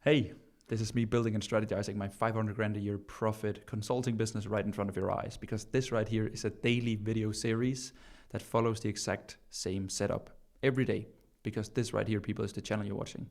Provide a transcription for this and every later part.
Hey, this is me building and strategizing my 500 grand a year profit consulting business right in front of your eyes, because this right here is a daily video series that follows the exact same setup every day, because this right here, people, is the channel you're watching.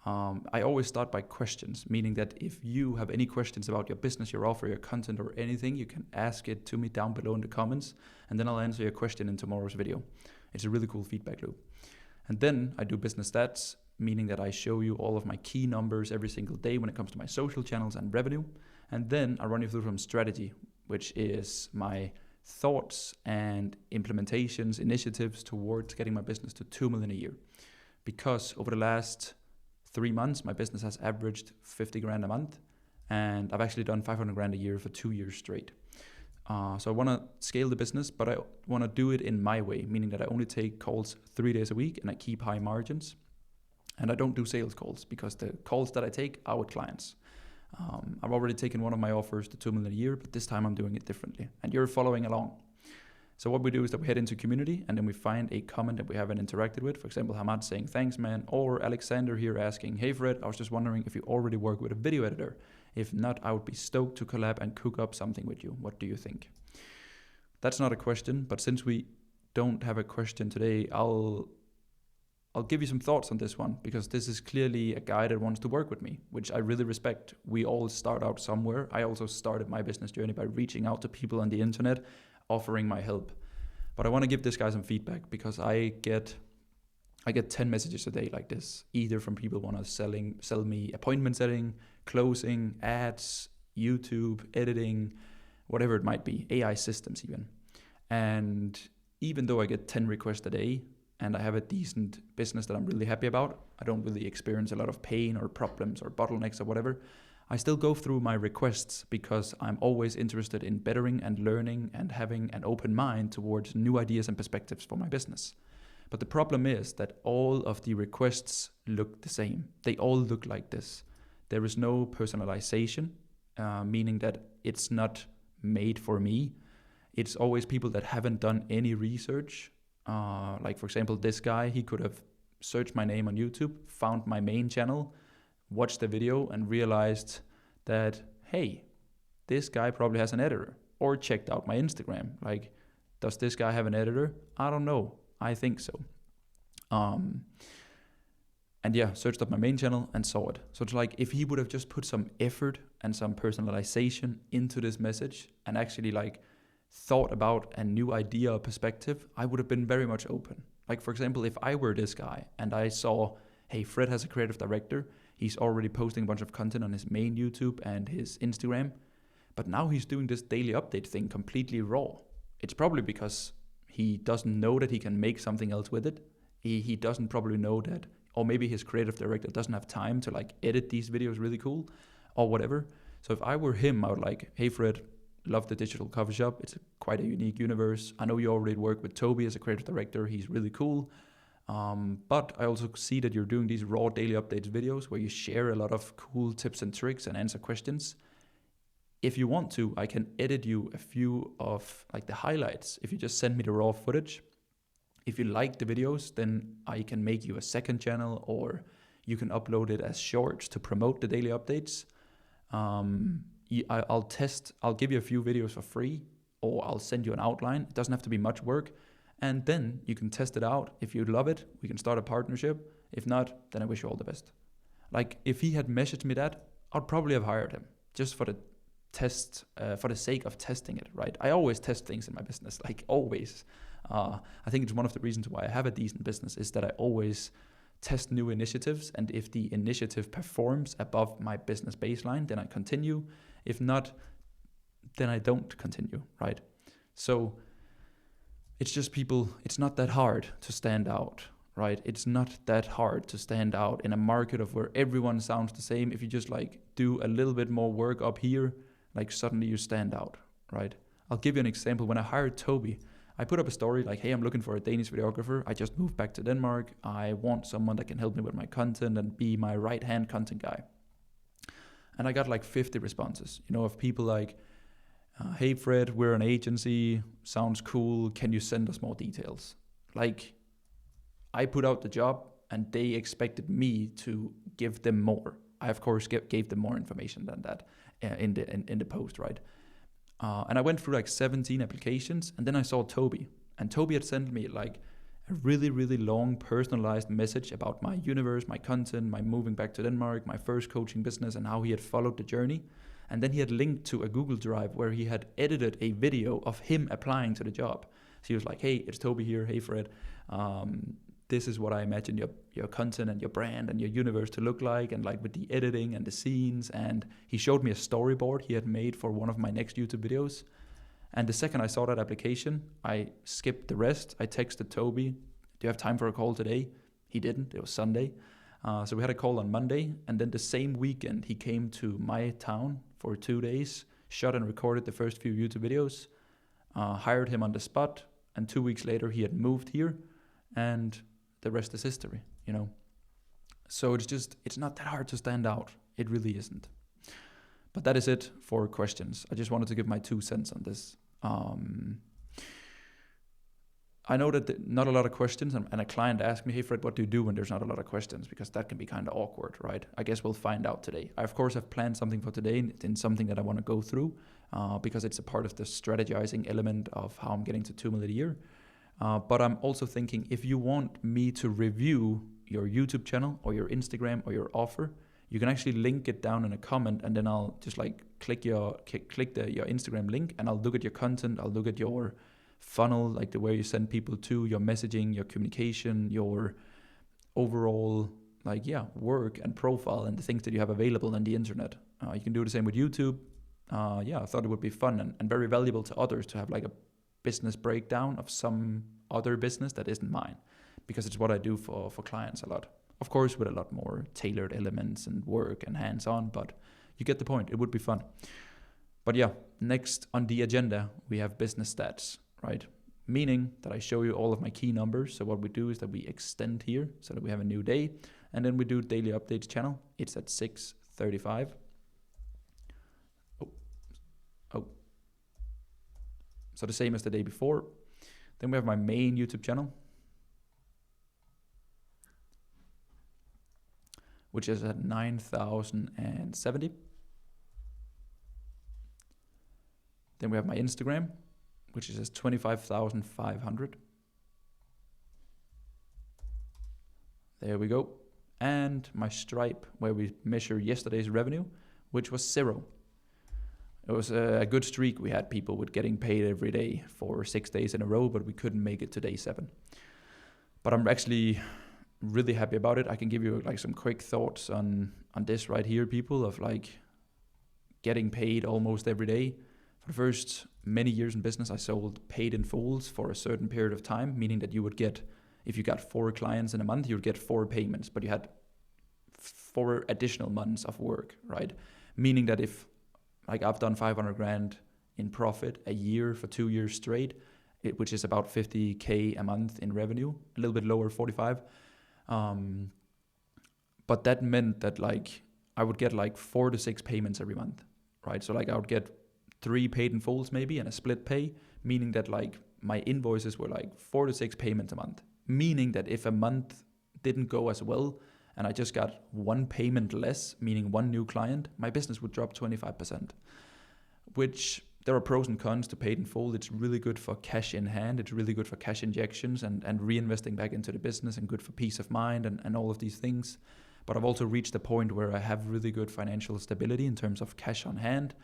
I always start by questions, meaning that if you have any questions about your business, your offer, your content, or anything, you can ask it to me down below in the comments, and then I'll answer your question in tomorrow's video. It's a really cool feedback loop. And then I do business stats, meaning that I show you all of my key numbers every single day when it comes to my social channels and revenue. And then I run you through some strategy, which is my thoughts and implementations, initiatives towards getting my business to 2 million a year. Because over the last 3 months, my business has averaged 50 grand a month, and I've actually done 500 grand a year for 2 years straight. So I want to scale the business, but I want to do it in my way, meaning that I only take calls 3 days a week and I keep high margins. And I don't do sales calls, because the calls that I take are with clients. I've already taken one of my offers to 2 million a year, but this time I'm doing it differently. And you're following along. So what we do is that we head into community, and then we find a comment that we haven't interacted with. For example, Hamad saying, "Thanks, man." Or Alexander here asking, "Hey, Fred, I was just wondering if you already work with a video editor. If not, I would be stoked to collab and cook up something with you. What do you think?" That's not a question, but since we don't have a question today, I'll give you some thoughts on this one, because this is clearly a guy that wants to work with me, which I really respect. We all start out somewhere. I also started my business journey by reaching out to people on the internet, offering my help. But I want to give this guy some feedback, because I get 10 messages a day like this, either from people who want to sell me appointment setting, closing, ads, YouTube, editing, whatever it might be, AI systems even. And even though I get 10 requests a day, and I have a decent business that I'm really happy about, I don't really experience a lot of pain or problems or bottlenecks or whatever, I still go through my requests, because I'm always interested in bettering and learning and having an open mind towards new ideas and perspectives for my business. But the problem is that all of the requests look the same. They all look like this. There is no personalization, meaning that it's not made for me. It's always people that haven't done any research. Like, for example, this guy, he could have searched my name on YouTube, found my main channel, watched the video, and realized that, hey, this guy probably has an editor. Or checked out my Instagram. Like, does this guy have an editor? I don't know. I think so. And yeah, searched up my main channel and saw it. So it's like, if he would have just put some effort and some personalization into this message, and actually like thought about a new idea or perspective, I would have been very much open. Like, for example, if I were this guy and I saw, hey, Fred has a creative director, he's already posting a bunch of content on his main YouTube and his Instagram, but now he's doing this daily update thing completely raw. It's probably because he doesn't know that he can make something else with it. He doesn't probably know that, or maybe his creative director doesn't have time to like edit these videos really cool or whatever. So if I were him, I would like, hey, Fred, love the digital coffee shop. It's quite a unique universe. I know you already work with Toby as a creative director. He's really cool. But I also see that you're doing these raw daily updates videos where you share a lot of cool tips and tricks and answer questions. If you want to, I can edit you a few of like the highlights. If you just send me the raw footage. If you like the videos, then I can make you a second channel, or you can upload it as shorts to promote the daily updates. I'll give you a few videos for free, or I'll send you an outline. It doesn't have to be much work. And then you can test it out. If you love it, we can start a partnership. If not, then I wish you all the best. Like, if he had messaged me that, I'd probably have hired him just for the test, for the sake of testing it, right? I always test things in my business, like always. I think it's one of the reasons why I have a decent business, is that I always test new initiatives, and if the initiative performs above my business baseline, then I continue. If not, then I don't continue, right? So it's just people, it's not that hard to stand out, right? It's not that hard to stand out in a market of where everyone sounds the same. If you just like do a little bit more work up here, like suddenly you stand out, right? I'll give you an example. When I hired Toby, I put up a story like, hey, I'm looking for a Danish videographer. I just moved back to Denmark. I want someone that can help me with my content and be my right-hand content guy. And I got like 50 responses, of people like, hey, Fred, we're an agency. Sounds cool. Can you send us more details? Like, I put out the job and they expected me to give them more. I of course gave them more information than that in the post, right? And I went through like 17 applications, and then I saw Toby, and Toby had sent me like a really, really long personalized message about my universe, my content, my moving back to Denmark, my first coaching business, and how he had followed the journey. And then he had linked to a Google Drive where he had edited a video of him applying to the job. So he was like, hey, it's Toby here. Hey, Fred. This is what I imagine your content and your brand and your universe to look like, and like with the editing and the scenes. And he showed me a storyboard he had made for one of my next YouTube videos. And the second I saw that application, I skipped the rest. I texted Toby, do you have time for a call today? He didn't, it was Sunday. So we had a call on Monday, and then the same weekend he came to my town for 2 days, shot and recorded the first few YouTube videos, hired him on the spot, and 2 weeks later he had moved here, and the rest is history, you know. So it's not that hard to stand out. It really isn't. But that is it for questions. I just wanted to give my 2 cents on this. I know that not a lot of questions, and a client asked me, hey Fred, what do you do when there's not a lot of questions? Because that can be kind of awkward, right? I guess we'll find out today. I, of course, have planned something for today and something that I want to go through because it's a part of the strategizing element of how I'm getting to 2 million a year. But I'm also thinking, if you want me to review your YouTube channel or your Instagram or your offer, you can actually link it down in a comment, and then I'll just like click your Instagram link, and I'll look at your content, I'll look at your funnel, like the way you send people to, your messaging, your communication, your overall work and profile, and the things that you have available on the internet. You can do the same with YouTube. I thought it would be fun and very valuable to others to have like a business breakdown of some other business that isn't mine, because it's what I do for clients a lot. Of course, with a lot more tailored elements and work and hands-on, but you get the point. It would be fun. But yeah, next on the agenda, we have business stats, right? Meaning that I show you all of my key numbers. So what we do is that we extend here so that we have a new day, and then we do daily updates channel. It's at 6:35. Oh. So the same as the day before. Then we have my main YouTube channel, which is at 9,070. Then we have my Instagram, which is at 25,500. There we go. And my Stripe, where we measure yesterday's revenue, which was 0. It was a good streak. We had people with getting paid every day for 6 days in a row, but we couldn't make it to day 7. But I'm actually really happy about it. I can give you like some quick thoughts on this right here, people, of like getting paid almost every day. For the first many years in business, I sold paid in fulls for a certain period of time, meaning that you would get, if you got 4 clients in a month, you would get 4 payments, but you had 4 additional months of work, right? Meaning that if like I've done 500 grand in profit a year for 2 years straight, which is about 50K a month in revenue, a little bit lower, 45. But that meant that like I would get like 4 to 6 payments every month, right? So like I would get 3 paid in fulls maybe and a split pay, meaning that like my invoices were like 4 to 6 payments a month, meaning that if a month didn't go as well and I just got 1 payment less, meaning 1 new client, my business would drop 25%, which there are pros and cons to paid in full. It's really good for cash in hand. It's really good for cash injections and reinvesting back into the business, and good for peace of mind and all of these things. But I've also reached a point where I have really good financial stability in terms of cash on hand.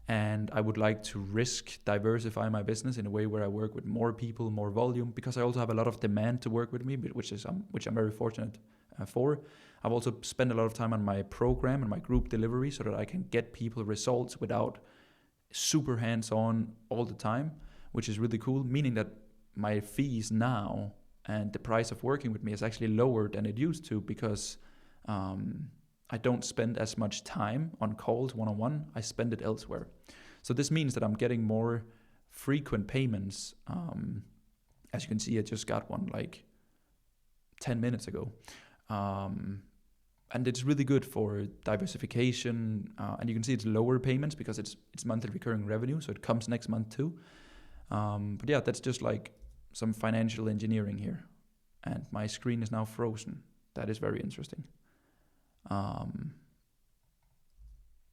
And I would like to risk diversify my business in a way where I work with more people, more volume, because I also have a lot of demand to work with me, which I'm very fortunate for. I've also spent a lot of time on my program and my group delivery so that I can get people results without super hands-on all the time, which is really cool, meaning that my fees now and the price of working with me is actually lower than it used to, because I don't spend as much time on calls one-on-one. I spend it elsewhere. So this means that I'm getting more frequent payments. As you can see, I just got one like 10 minutes ago. And it's really good for diversification. And you can see it's lower payments because it's monthly recurring revenue. So it comes next month too. But yeah, that's just like some financial engineering here. And my screen is now frozen. That is very interesting.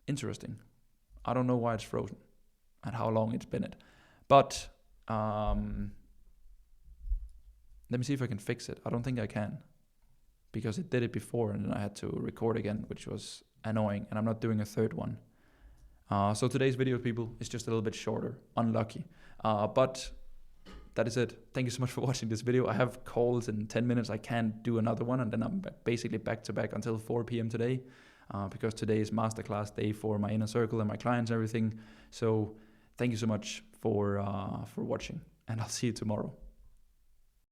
Interesting. I don't know why it's frozen and how long it's been it. But let me see if I can fix it. I don't think I can, because it did it before and then I had to record again, which was annoying, and I'm not doing a third one. So today's video, people, is just a little bit shorter. Unlucky. But that is it. Thank you so much for watching this video. I have calls in 10 minutes. I can't do another one, and then I'm basically back to back until 4 p.m. today, because today is masterclass day for my inner circle and my clients and everything. So thank you so much for watching, and I'll see you tomorrow.